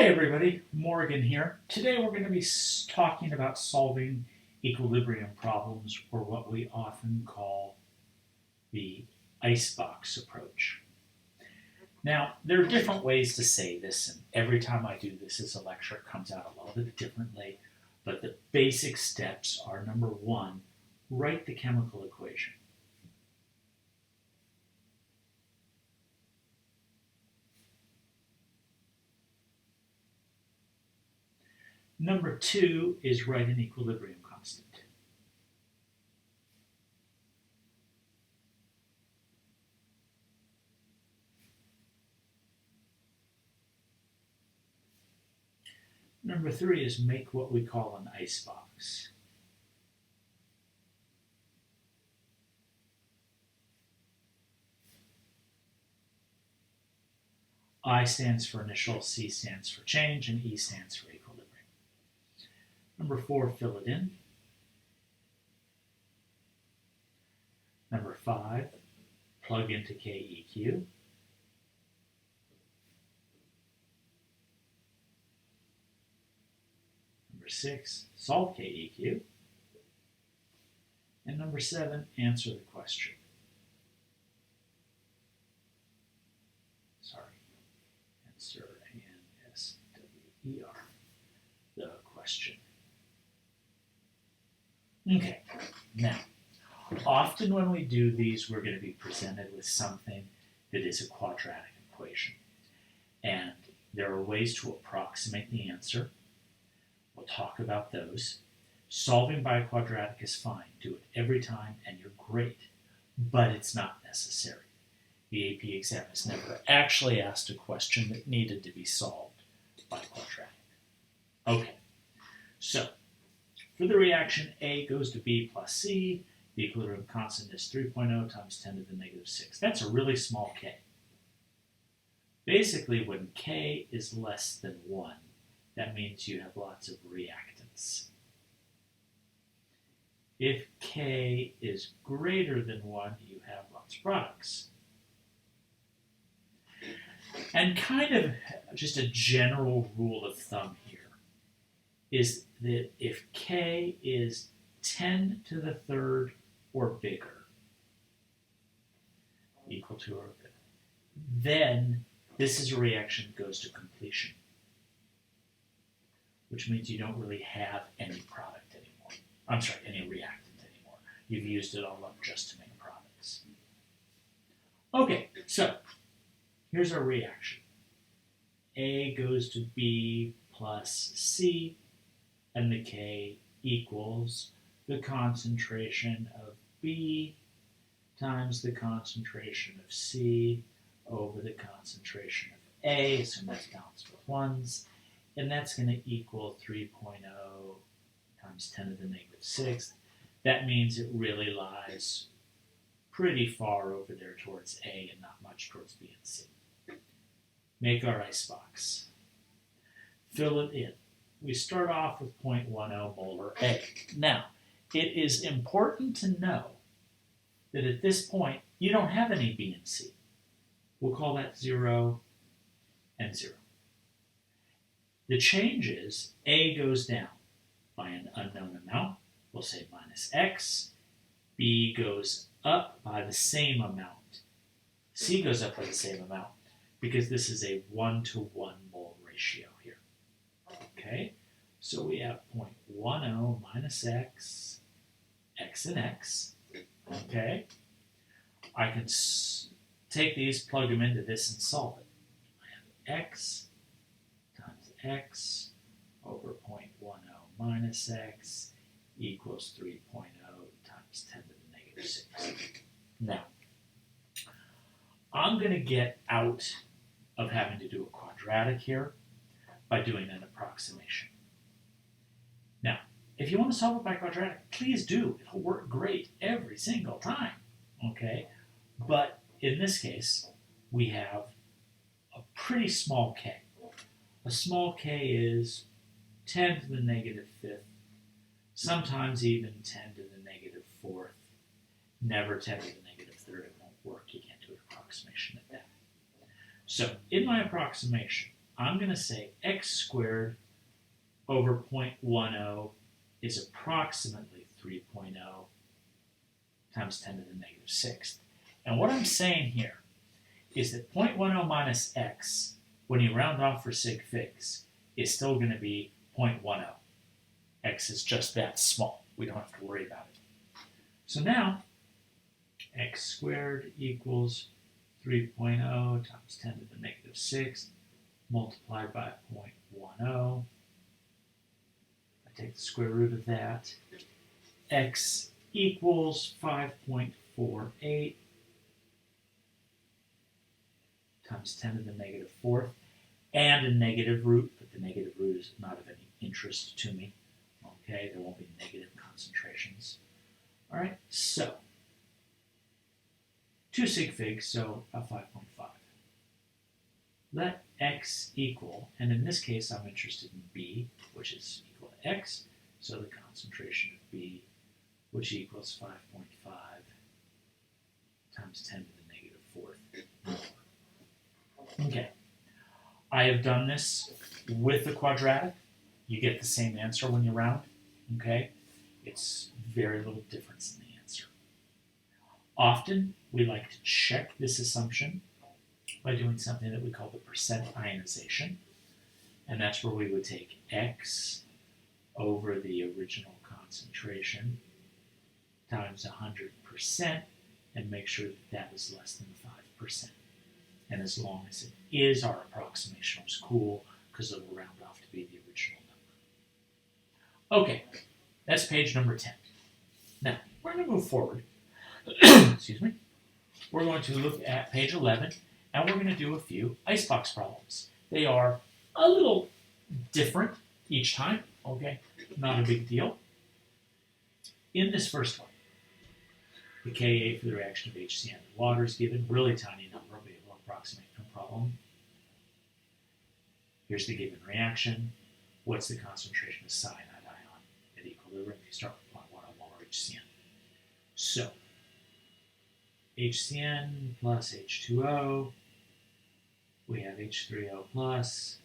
Hi everybody, Morgan here. Today we're going to be talking about solving equilibrium problems, or what we often call the icebox approach. Now, there are different ways to say this, and every time I do this as a lecture it comes out a little bit differently, but the basic steps are: number one, write the chemical equation. Number two is write an equilibrium constant. Number three is make what we call an icebox. I stands for initial, C stands for change, and E stands for equilibrium. Number four, fill it in. Number five, plug into KEQ. Number six, solve KEQ. And number seven, answer the question. Sorry, answer ANSWER, the question. Okay, now, often when we do these, we're going to be presented with something that is a quadratic equation. And there are ways to approximate the answer. We'll talk about those. Solving by a quadratic is fine. Do it every time and you're great, but it's not necessary. The AP exam has never actually asked a question that needed to be solved by quadratic. Okay, so for the reaction A goes to B plus C, the equilibrium constant is 3.0 times 10 to the negative 6. That's a really small k. Basically, when k is less than 1, that means you have lots of reactants. If k is greater than 1, you have lots of products. And kind of just a general rule of thumb here is that if k is 10 to the third or bigger, equal to or bigger, then this is a reaction that goes to completion, which means you don't really have any product anymore. I'm sorry, any reactant anymore. You've used it all up just to make products. Okay, so here's our reaction. A goes to B plus C, and the K equals the concentration of B times the concentration of C over the concentration of A, so that's balanced with ones, and that's going to equal 3.0 times 10 to the negative 6th. That means it really lies pretty far over there towards A and not much towards B and C. Make our icebox. Fill it in. We start off with 0.10 molar A. Now, it is important to know that at this point, you don't have any B and C. We'll call that 0 and 0. The change is A goes down by an unknown amount. We'll say minus X. B goes up by the same amount. C goes up by the same amount because this is a 1-to-1 mole ratio here. Okay, so we have 0.10 minus X, X and X. Okay, I can take these, plug them into this, and solve it. I have X times X over 0.10 minus X equals 3.0 times 10 to the negative 6. Now, I'm going to get out of having to do a quadratic here by doing an approximation. Now, if you want to solve it by quadratic, please do. It'll work great every single time, okay? But in this case, we have a pretty small k. A small k is 10 to the negative 5th, sometimes even 10 to the negative 4th, never 10 to the negative 3rd. It won't work. You can't do an approximation at that. So in my approximation, I'm going to say x squared over 0.10 is approximately 3.0 times 10 to the negative sixth. And what I'm saying here is that 0.10 minus x, when you round off for sig figs, is still going to be 0.10. X is just that small. We don't have to worry about it. So now, x squared equals 3.0 times 10 to the negative sixth multiplied by 0.10. I take the square root of that. X equals 5.48 times 10 to the negative fourth, and a negative root, but the negative root is not of any interest to me. Okay, there won't be negative concentrations. All right, so 2 sig figs, so a 5.5. Let x equal, and in this case I'm interested in B, which is equal to x, so the concentration of B, which equals 5.5 times 10 to the negative fourth. Okay, I have done this with the quadratic. You get the same answer when you round, okay? It's very little difference in the answer. Often, we like to check this assumption by doing something that we call the percent ionization, and that's where we would take x over the original concentration times 100% and make sure that that is less than 5%. And as long as it is, our approximation was cool because it will round off to be the original number. Okay, that's page number 10. Now, we're going to move forward. Excuse me. We're going to look at page 11, and we're going to do a few icebox problems. They are a little different each time, okay? Not a big deal. In this first one, the Ka for the reaction of HCl and water is given, really tiny number, we'll be able to approximate no problem. Here's the given reaction. What's the concentration of cyanide ion at equilibrium? You start with 0.1 molar HCl. So, HCl plus H2O, we have H3O plus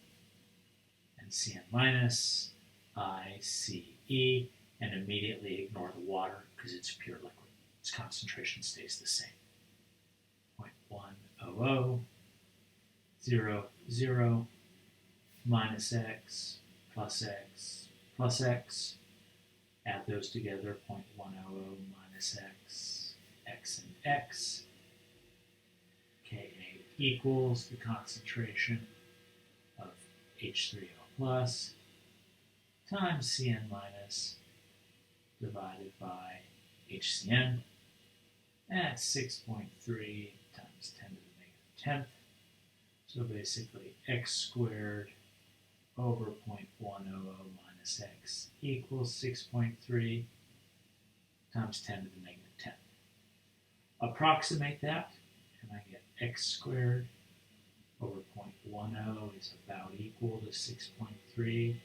and Cn minus, ICE, and immediately ignore the water because it's pure liquid. Its concentration stays the same. 0.100, 0, 0, minus x, plus x, plus x. Add those together, 0.100 minus x, x and x. Ka equals the concentration of H3O plus times Cn minus divided by HCN at 6.3 times 10 to the negative 10th. So basically x squared over 0.100 minus x equals 6.3 times 10 to the negative 10th. Approximate that, and I get x squared over 0.10 is about equal to 6.3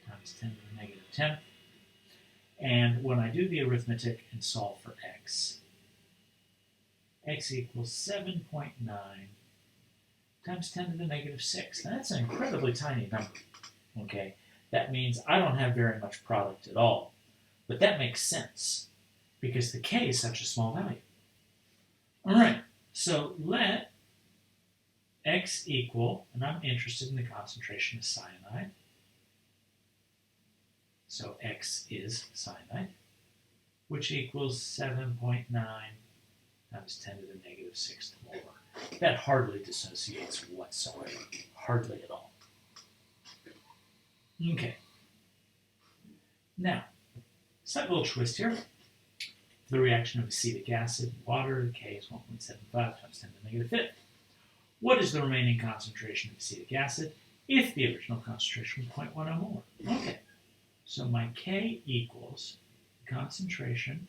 times 10 to the negative 10th. And when I do the arithmetic and solve for x equals 7.9 times 10 to the negative 6. Now that's an incredibly tiny number, okay? That means I don't have very much product at all. But that makes sense because the K is such a small value. All right, so let x equal, and I'm interested in the concentration of cyanide. So x is cyanide, which equals 7.9 times 10 to the negative 6th molar. That hardly dissociates whatsoever. Hardly at all. Okay. Now, slight little twist here. The reaction of acetic acid and water, K is 1.75 times 10 to the negative 5th. What is the remaining concentration of acetic acid if the original concentration was 0.10 molar? Okay. So my K equals the concentration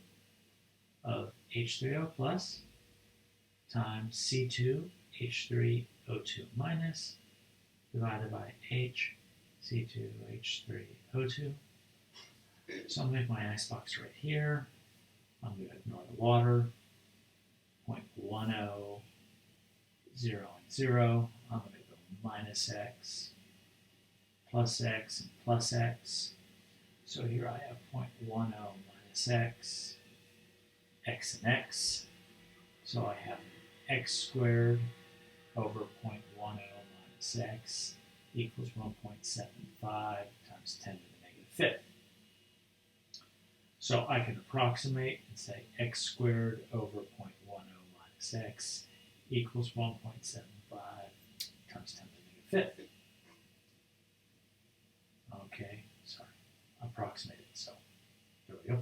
of H3O plus times C2H3O2 minus divided by H C2H3O2. So I'll make my icebox right here. I'm going to ignore the water. 0.10, 0, and 0. I'm going to go minus x, plus x, and plus x. So here I have 0.10 minus x, x and x. So I have x squared over 0.10 minus x equals 1.75 times 10 to the negative fifth. So I can approximate and say x squared over 0.10 minus x equals 1.75 times 10 to the negative fifth. Okay, sorry, approximated, so there we go.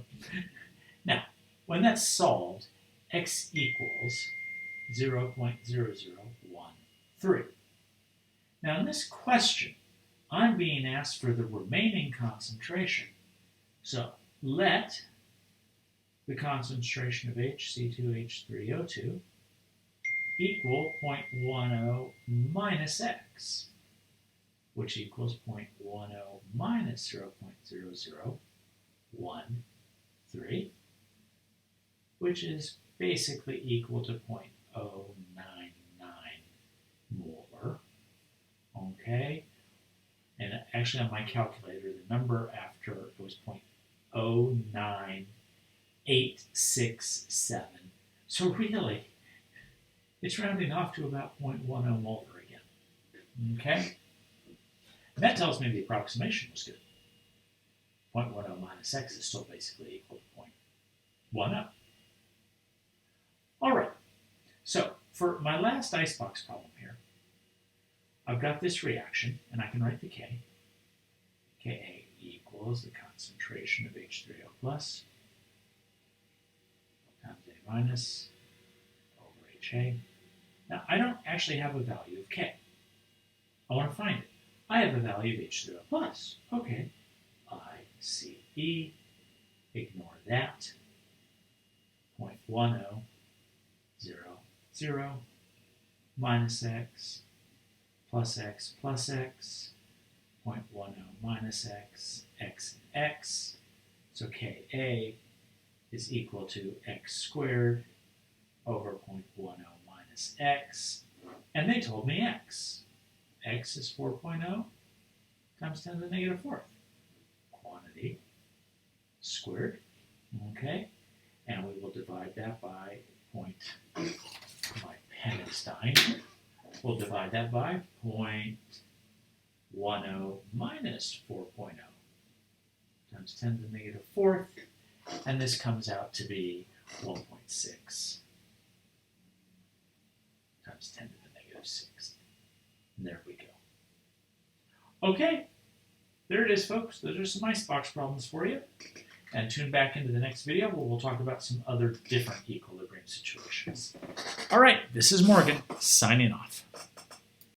Now, when that's solved, x equals 0.0013. Now in this question, I'm being asked for the remaining concentration. So let the concentration of HC2H3O2 equal 0.10 minus x, which equals 0.10 minus 0.0013, which is basically equal to 0.099 molar. Okay? And actually on my calculator, the number after it was 0.09867. So really, it's rounding off to about 0.10 molar again. Okay? And that tells me the approximation was good. 0.10 minus x is still basically equal to 0.10. All right, so for my last icebox problem here, I've got this reaction, and I can write the K. Ka equals the concentration of H3O plus times A minus over HA. Now, I don't actually have a value of K. I want to find it. I have a value of H3O plus. Okay, ICE, ignore that. 0.10, 0 minus x, plus x plus x, 0.10 minus x, x and x. So Ka is equal to x squared over 0.10 minus x. And they told me x. X is 4.0 times 10 to the negative fourth. Quantity squared. Okay. And we will divide that by my pen is dying. We'll divide that by 0.10 minus 4.0 times 10 to the negative fourth. And this comes out to be 1.6 times 10 to the negative sixth. And there we go. Okay, there it is, folks. Those are some icebox problems for you. And tune back into the next video where we'll talk about some other different equilibrium situations. All right, this is Morgan signing off.